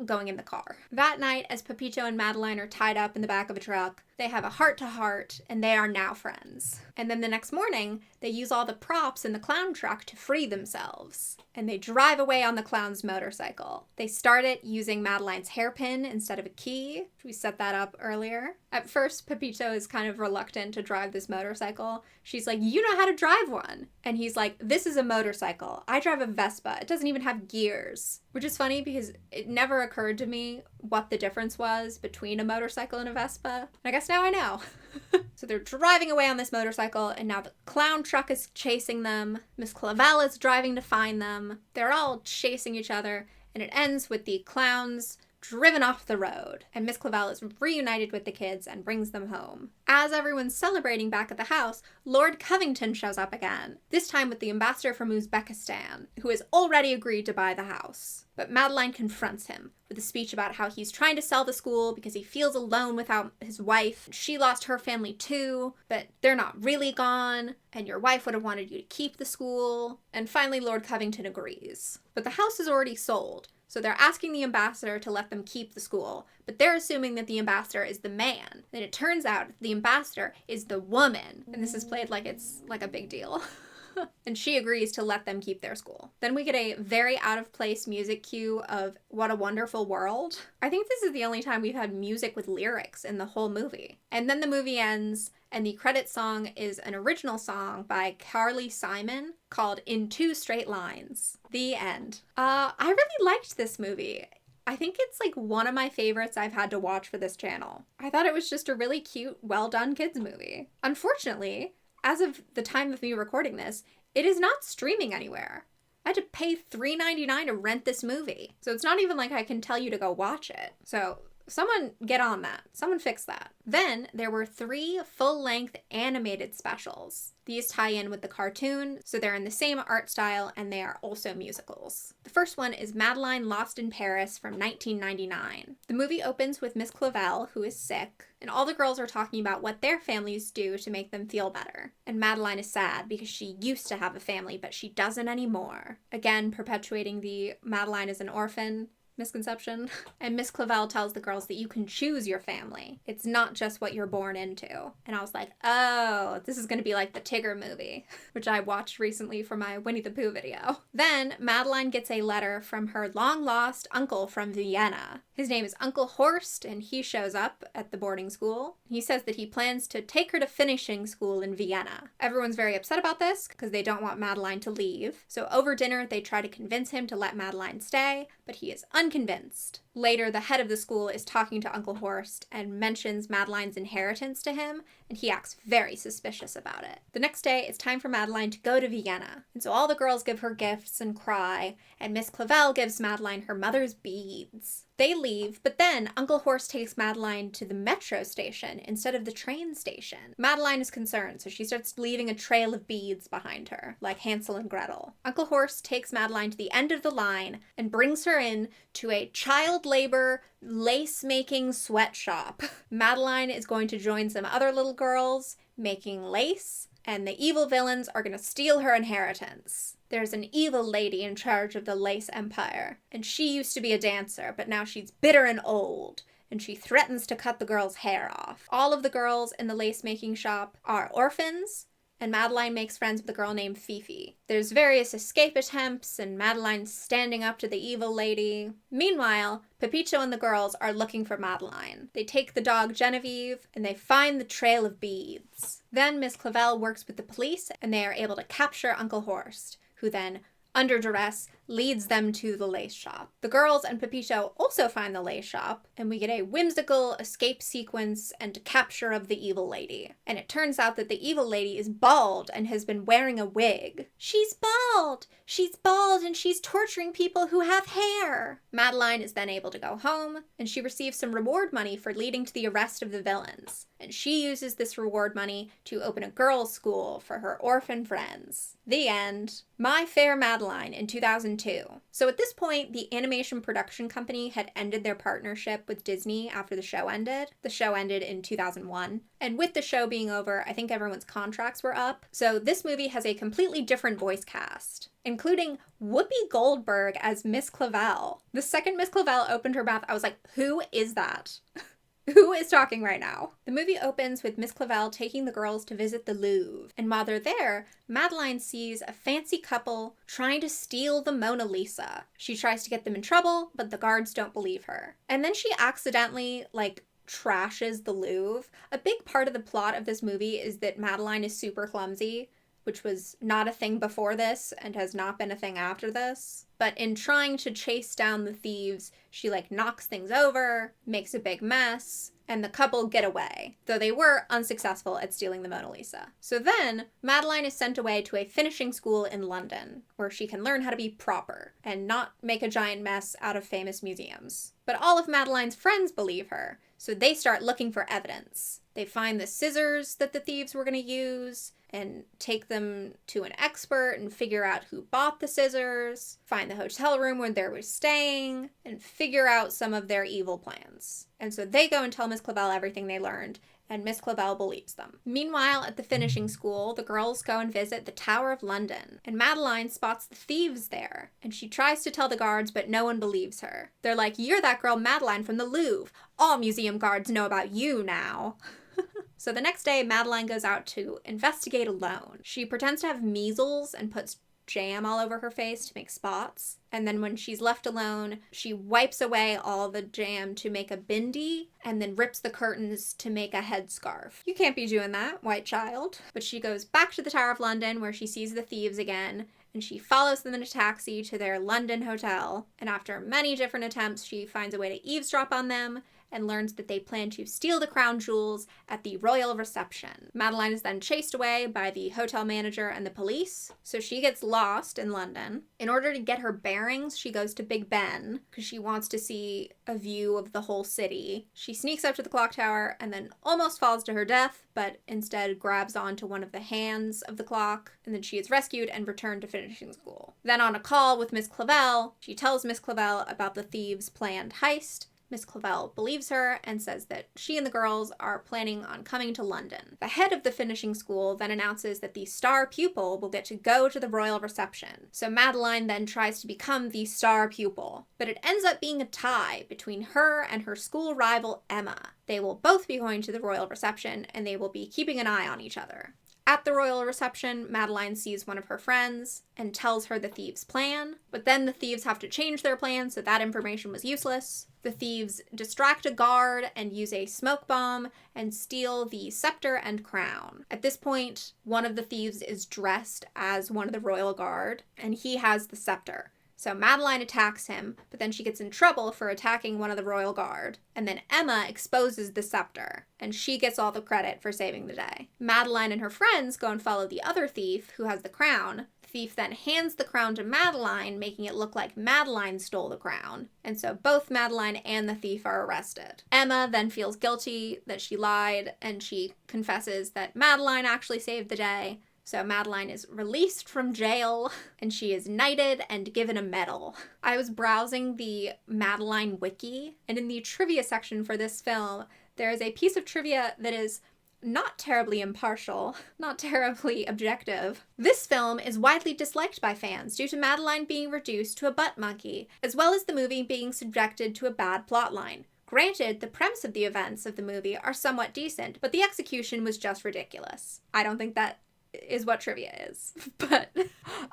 going in the car. That night, as Pepito and Madeline are tied up in the back of a truck, they have a heart-to-heart, and they are now friends. And then the next morning, they use all the props in the clown truck to free themselves. And they drive away on the clown's motorcycle. They start it using Madeline's hairpin instead of a key. We set that up earlier. At first, Pepito is kind of reluctant to drive this motorcycle. She's like, you know how to drive one. And he's like, this is a motorcycle. I drive a Vespa. It doesn't even have gears. Which is funny because it never occurred to me what the difference was between a motorcycle and a Vespa. And I guess now I know. So they're driving away on this motorcycle, and now the clown truck is chasing them. Miss Clavel is driving to find them. They're all chasing each other, and it ends with the clowns driven off the road, and Miss Clavel is reunited with the kids and brings them home. As everyone's celebrating back at the house, Lord Covington shows up again, this time with the ambassador from Uzbekistan, who has already agreed to buy the house. But Madeline confronts him with a speech about how he's trying to sell the school because he feels alone without his wife. She lost her family too, but they're not really gone, and your wife would have wanted you to keep the school. And finally, Lord Covington agrees. But the house is already sold, so they're asking the ambassador to let them keep the school, but they're assuming that the ambassador is the man. And it turns out the ambassador is the woman, and this is played like it's like a big deal. And she agrees to let them keep their school. Then we get a very out-of-place music cue of What a Wonderful World. I think this is the only time we've had music with lyrics in the whole movie. And then the movie ends, and the credit song is an original song by Carly Simon called In 2 Straight Lines. The end. I really liked this movie. I think it's like one of my favorites I've had to watch for this channel. I thought it was just a really cute, well-done kids movie. Unfortunately, as of the time of me recording this, it is not streaming anywhere. I had to pay $3.99 to rent this movie. So it's not even like I can tell you to go watch it. So someone get on that. Someone fix that. Then there were 3 full-length animated specials. These tie in with the cartoon, so they're in the same art style, and they are also musicals. The first one is Madeline Lost in Paris from 1999. The movie opens with Miss Clavel, who is sick, and all the girls are talking about what their families do to make them feel better. And Madeline is sad because she used to have a family, but she doesn't anymore. Again, perpetuating the Madeline is an orphan. misconception. And Miss Clavel tells the girls that you can choose your family. It's not just what you're born into. And I was like, oh, this is going to be like the Tigger movie, which I watched recently for my Winnie the Pooh video. Then Madeline gets a letter from her long-lost uncle from Vienna. His name is Uncle Horst, and he shows up at the boarding school. He says that he plans to take her to finishing school in Vienna. Everyone's very upset about this because they don't want Madeline to leave. So over dinner, they try to convince him to let Madeline stay, but he is unconvinced. Later, the head of the school is talking to Uncle Horst and mentions Madeline's inheritance to him, and he acts very suspicious about it. The next day, it's time for Madeline to go to Vienna, and so all the girls give her gifts and cry, and Miss Clavel gives Madeline her mother's beads. They leave, but then Uncle Horst takes Madeline to the metro station instead of the train station. Madeline is concerned, so she starts leaving a trail of beads behind her, like Hansel and Gretel. Uncle Horst takes Madeline to the end of the line and brings her in to a child labor lace-making sweatshop. Madeline is going to join some other little girls making lace, and the evil villains are going to steal her inheritance. There's an evil lady in charge of the lace empire, and she used to be a dancer, but now she's bitter and old, and she threatens to cut the girls' hair off. All of the girls in the lace-making shop are orphans, and Madeline makes friends with a girl named Fifi. There's various escape attempts, and Madeline's standing up to the evil lady. Meanwhile, Pepito and the girls are looking for Madeline. They take the dog Genevieve, and they find the trail of beads. Then Miss Clavel works with the police, and they are able to capture Uncle Horst, who then, under duress, leads them to the lace shop. The girls and Pepito also find the lace shop, and we get a whimsical escape sequence and capture of the evil lady. And it turns out that the evil lady is bald and has been wearing a wig. She's bald! She's bald and she's torturing people who have hair! Madeline is then able to go home, and she receives some reward money for leading to the arrest of the villains. And she uses this reward money to open a girls' school for her orphan friends. The end. My Fair Madeline in 2002. So at this point, the animation production company had ended their partnership with Disney after the show ended. The show ended in 2001. And with the show being over, I think everyone's contracts were up. So this movie has a completely different voice cast, including Whoopi Goldberg as Miss Clavel. The second Miss Clavel opened her mouth, I was like, who is that? Who is talking right now? The movie opens with Miss Clavel taking the girls to visit the Louvre. And while they're there, Madeline sees a fancy couple trying to steal the Mona Lisa. She tries to get them in trouble, but the guards don't believe her. And then she accidentally, trashes the Louvre. A big part of the plot of this movie is that Madeline is super clumsy, which was not a thing before this and has not been a thing after this. But in trying to chase down the thieves, she knocks things over, makes a big mess, and the couple get away, though they were unsuccessful at stealing the Mona Lisa. So then, Madeline is sent away to a finishing school in London, where she can learn how to be proper and not make a giant mess out of famous museums. But all of Madeline's friends believe her, so they start looking for evidence. They find the scissors that the thieves were going to use, and take them to an expert and figure out who bought the scissors, find the hotel room where they were staying, and figure out some of their evil plans. And so they go and tell Miss Clavel everything they learned, and Miss Clavel believes them. Meanwhile, at the finishing school, the girls go and visit the Tower of London, and Madeline spots the thieves there, and she tries to tell the guards, but no one believes her. They're like, "You're that girl Madeline from the Louvre. All museum guards know about you now." So the next day, Madeline goes out to investigate alone. She pretends to have measles and puts jam all over her face to make spots. And then when she's left alone, she wipes away all the jam to make a bindi and then rips the curtains to make a headscarf. You can't be doing that, white child. But she goes back to the Tower of London where she sees the thieves again, and she follows them in a taxi to their London hotel. And after many different attempts, she finds a way to eavesdrop on them and learns that they plan to steal the crown jewels at the royal reception. Madeline is then chased away by the hotel manager and the police, so she gets lost in London. In order to get her bearings, she goes to Big Ben, because she wants to see a view of the whole city. She sneaks up to the clock tower and then almost falls to her death, but instead grabs onto one of the hands of the clock, and then she is rescued and returned to finishing school. Then on a call with Miss Clavel, she tells Miss Clavel about the thieves' planned heist, Miss Clavel believes her and says that she and the girls are planning on coming to London. The head of the finishing school then announces that the star pupil will get to go to the royal reception. So Madeline then tries to become the star pupil, but it ends up being a tie between her and her school rival Emma. They will both be going to the royal reception, and they will be keeping an eye on each other. At the royal reception, Madeline sees one of her friends and tells her the thieves' plan, but then the thieves have to change their plan, so that information was useless. The thieves distract a guard and use a smoke bomb and steal the scepter and crown. At this point, one of the thieves is dressed as one of the royal guard, and he has the scepter. So Madeline attacks him, but then she gets in trouble for attacking one of the royal guard. And then Emma exposes the scepter, and she gets all the credit for saving the day. Madeline and her friends go and follow the other thief, who has the crown. The thief then hands the crown to Madeline, making it look like Madeline stole the crown. And so both Madeline and the thief are arrested. Emma then feels guilty that she lied, and she confesses that Madeline actually saved the day. So Madeline is released from jail, and she is knighted and given a medal. I was browsing the Madeline wiki, and in the trivia section for this film, there is a piece of trivia that is not terribly impartial, not terribly objective. This film is widely disliked by fans due to Madeline being reduced to a butt monkey, as well as the movie being subjected to a bad plotline. Granted, the premise of the events of the movie are somewhat decent, but the execution was just ridiculous. I don't think that is what trivia is, but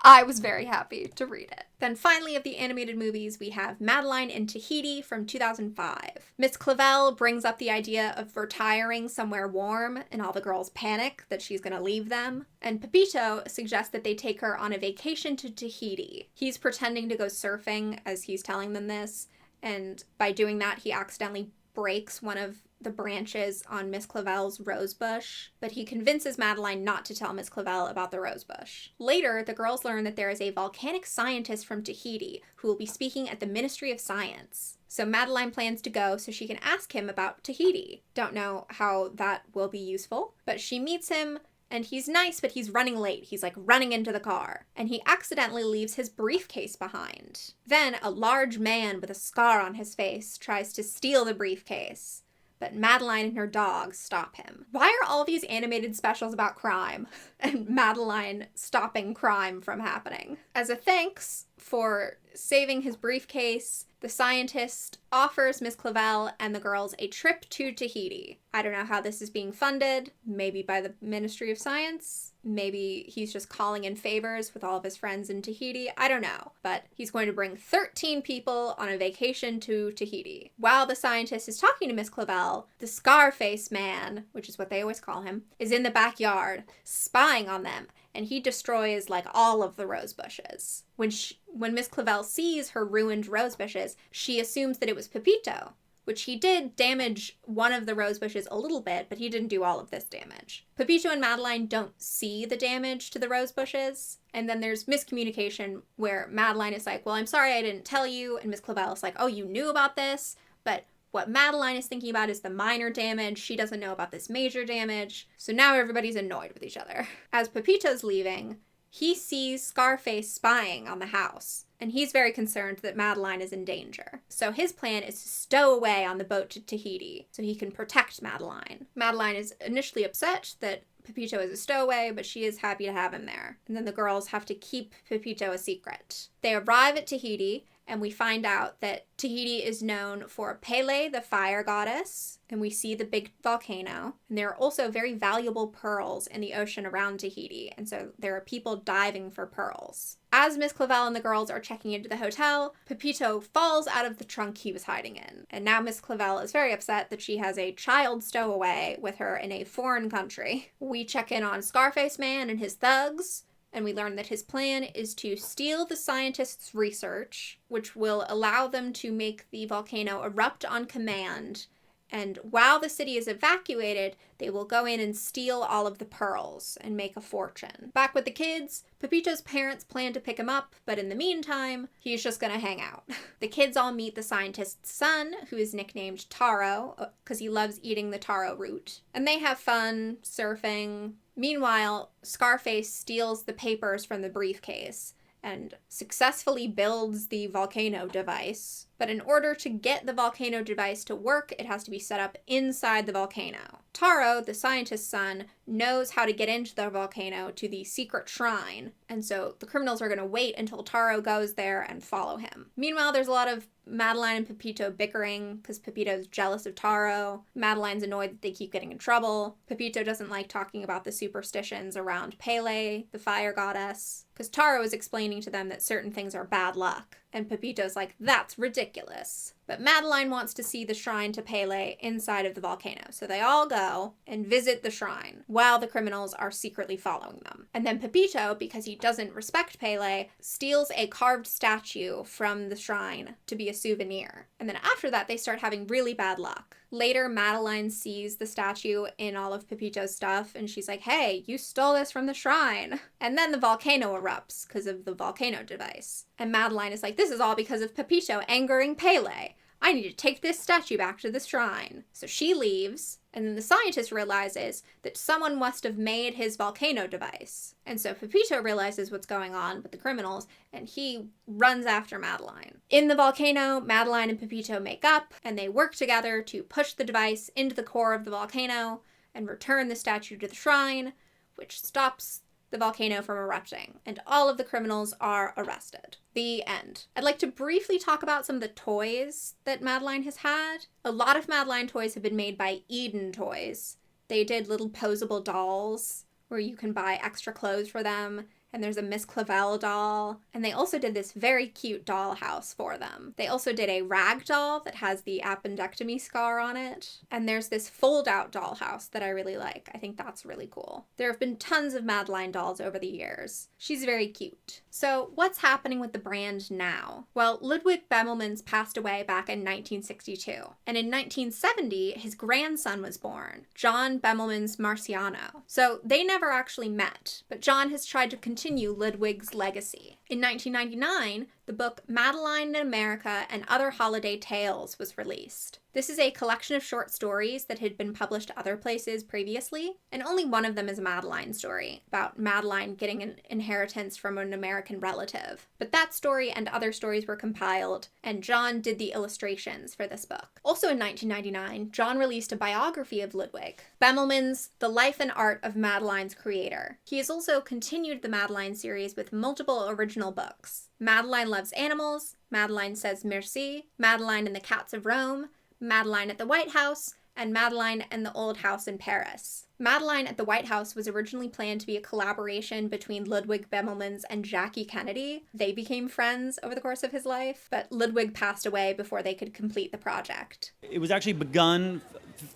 I was very happy to read it. Then finally, of the animated movies, we have Madeline in Tahiti from 2005. Miss Clavel brings up the idea of retiring somewhere warm, and all the girls panic that she's going to leave them. And Pepito suggests that they take her on a vacation to Tahiti. He's pretending to go surfing as he's telling them this, and by doing that, he accidentally breaks one of the branches on Miss Clavel's rose bush, but he convinces Madeline not to tell Miss Clavel about the rose bush. Later, the girls learn that there is a volcanic scientist from Tahiti who will be speaking at the Ministry of Science. So Madeline plans to go so she can ask him about Tahiti. Don't know how that will be useful, but she meets him, and he's nice, but he's running late. He's like running into the car, and he accidentally leaves his briefcase behind. Then a large man with a scar on his face tries to steal the briefcase, but Madeline and her dog stop him. Why are all these animated specials about crime and Madeline stopping crime from happening? As a thanks for saving his briefcase, the scientist offers Miss Clavel and the girls a trip to Tahiti. I don't know how this is being funded, maybe by the Ministry of Science, maybe he's just calling in favors with all of his friends in Tahiti, I don't know. But he's going to bring 13 people on a vacation to Tahiti. While the scientist is talking to Miss Clavel, the Scarface man, which is what they always call him, is in the backyard, spying on them, and he destroys like all of the rose bushes. When Miss Clavel sees her ruined rose bushes, she assumes that it was Pepito, which he did damage one of the rose bushes a little bit, but he didn't do all of this damage. Pepito and Madeline don't see the damage to the rose bushes, and then there's miscommunication where Madeline is like, well, I'm sorry I didn't tell you, and Miss Clavel is like, oh, you knew about this, but what Madeline is thinking about is the minor damage. She doesn't know about this major damage. So now everybody's annoyed with each other. As Pepito's leaving, he sees Scarface spying on the house, and he's very concerned that Madeline is in danger. So his plan is to stow away on the boat to Tahiti so he can protect Madeline. Madeline is initially upset that Pepito is a stowaway, but she is happy to have him there. And then the girls have to keep Pepito a secret. They arrive at Tahiti, and we find out that Tahiti is known for Pele, the fire goddess, and we see the big volcano. And there are also very valuable pearls in the ocean around Tahiti, and so there are people diving for pearls. As Miss Clavel and the girls are checking into the hotel, Pepito falls out of the trunk he was hiding in. And now Miss Clavel is very upset that she has a child stowaway with her in a foreign country. We check in on Scarface Man and his thugs, and we learn that his plan is to steal the scientists' research, which will allow them to make the volcano erupt on command. And while the city is evacuated, they will go in and steal all of the pearls and make a fortune. Back with the kids, Pepito's parents plan to pick him up, but in the meantime, he's just gonna hang out. The kids all meet the scientist's son, who is nicknamed Taro, because he loves eating the taro root. And they have fun, surfing. Meanwhile, Scarface steals the papers from the briefcase and successfully builds the volcano device. But in order to get the volcano device to work, it has to be set up inside the volcano. Taro, the scientist's son, knows how to get into the volcano to the secret shrine, and so the criminals are going to wait until Taro goes there and follow him. Meanwhile, there's a lot of Madeline and Pepito bickering because Pepito's jealous of Taro. Madeline's annoyed that they keep getting in trouble. Pepito doesn't like talking about the superstitions around Pele, the fire goddess, because Taro is explaining to them that certain things are bad luck. And Pepito's like, that's ridiculous. But Madeline wants to see the shrine to Pele inside of the volcano. So they all go and visit the shrine while the criminals are secretly following them. And then Pepito, because he doesn't respect Pele, steals a carved statue from the shrine to be a souvenir. And then after that, they start having really bad luck. Later, Madeline sees the statue in all of Pepito's stuff, and she's like, hey, you stole this from the shrine. And then the volcano erupts because of the volcano device. And Madeline is like, this is all because of Pepito angering Pele. I need to take this statue back to the shrine. So she leaves, and then the scientist realizes that someone must have made his volcano device. And so Pepito realizes what's going on with the criminals, and he runs after Madeline. In the volcano, Madeline and Pepito make up, and they work together to push the device into the core of the volcano and return the statue to the shrine, which stops the volcano from erupting, and all of the criminals are arrested. The end. I'd like to briefly talk about some of the toys that Madeline has had. A lot of Madeline toys have been made by Eden Toys. They did little posable dolls where you can buy extra clothes for them, and there's a Miss Clavel doll, and they also did this very cute dollhouse for them. They also did a rag doll that has the appendectomy scar on it, and there's this fold-out dollhouse that I really like. I think that's really cool. There have been tons of Madeline dolls over the years. She's very cute. So what's happening with the brand now? Well, Ludwig Bemelmans passed away back in 1962, and in 1970, his grandson was born, John Bemelmans Marciano. So they never actually met, but John has tried to continue Ludwig's legacy. In 1999, the book Madeline in America and Other Holiday Tales was released. This is a collection of short stories that had been published other places previously, and only one of them is a Madeline story, about Madeline getting an inheritance from an American relative. But that story and other stories were compiled, and John did the illustrations for this book. Also in 1999, John released a biography of Ludwig, Bemelmans, The Life and Art of Madeline's Creator. He has also continued the Madeline series with multiple original books. Madeline Loves Animals, Madeline Says Merci, Madeline and the Cats of Rome, Madeline at the White House, and Madeline and the Old House in Paris. Madeline at the White House was originally planned to be a collaboration between Ludwig Bemelmans and Jackie Kennedy. They became friends over the course of his life, but Ludwig passed away before they could complete the project. It was actually begun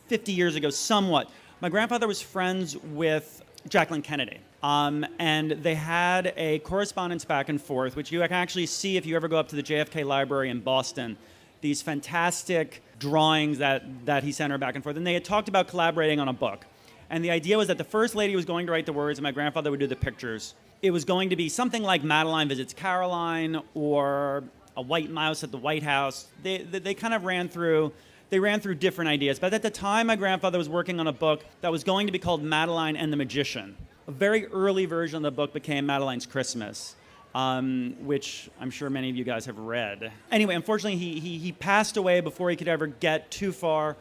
50 years ago, somewhat. My grandfather was friends with Jacqueline Kennedy. And they had a correspondence back and forth, which you can actually see if you ever go up to the JFK Library in Boston. These fantastic drawings that he sent her back and forth. And they had talked about collaborating on a book. And the idea was that the first lady was going to write the words and my grandfather would do the pictures. It was going to be something like Madeline Visits Caroline or A White Mouse at the White House. They kind of ran through different ideas. But at the time, my grandfather was working on a book that was going to be called Madeline and the Magician. A very early version of the book became Madeline's Christmas, which I'm sure many of you guys have read. Anyway, unfortunately, he passed away before he could ever get too far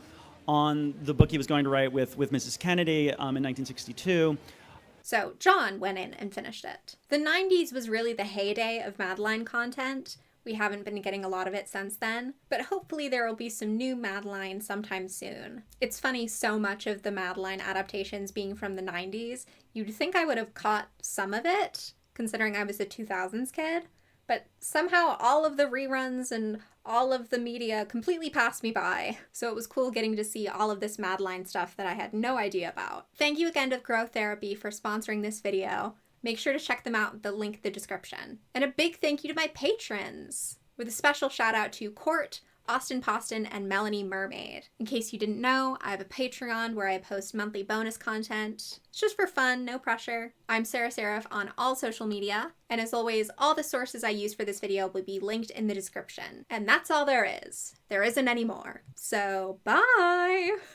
on the book he was going to write with Mrs. Kennedy in 1962. So John went in and finished it. The 90s was really the heyday of Madeline content. We haven't been getting a lot of it since then, but hopefully there will be some new Madeline sometime soon. It's funny, so much of the Madeline adaptations being from the 90s, you'd think I would have caught some of it, considering I was a 2000s kid, but somehow all of the reruns and all of the media completely passed me by, so it was cool getting to see all of this Madeline stuff that I had no idea about. Thank you again to Grow Therapy for sponsoring this video. Make sure to check them out with the link in the description. And a big thank you to my patrons, with a special shout out to Court, Austin Poston, and Melanie Mermaid. In case you didn't know, I have a Patreon where I post monthly bonus content. It's just for fun, no pressure. I'm Sarah Seraph on all social media, and as always, all the sources I use for this video will be linked in the description. And that's all there is. There isn't any more. So, bye!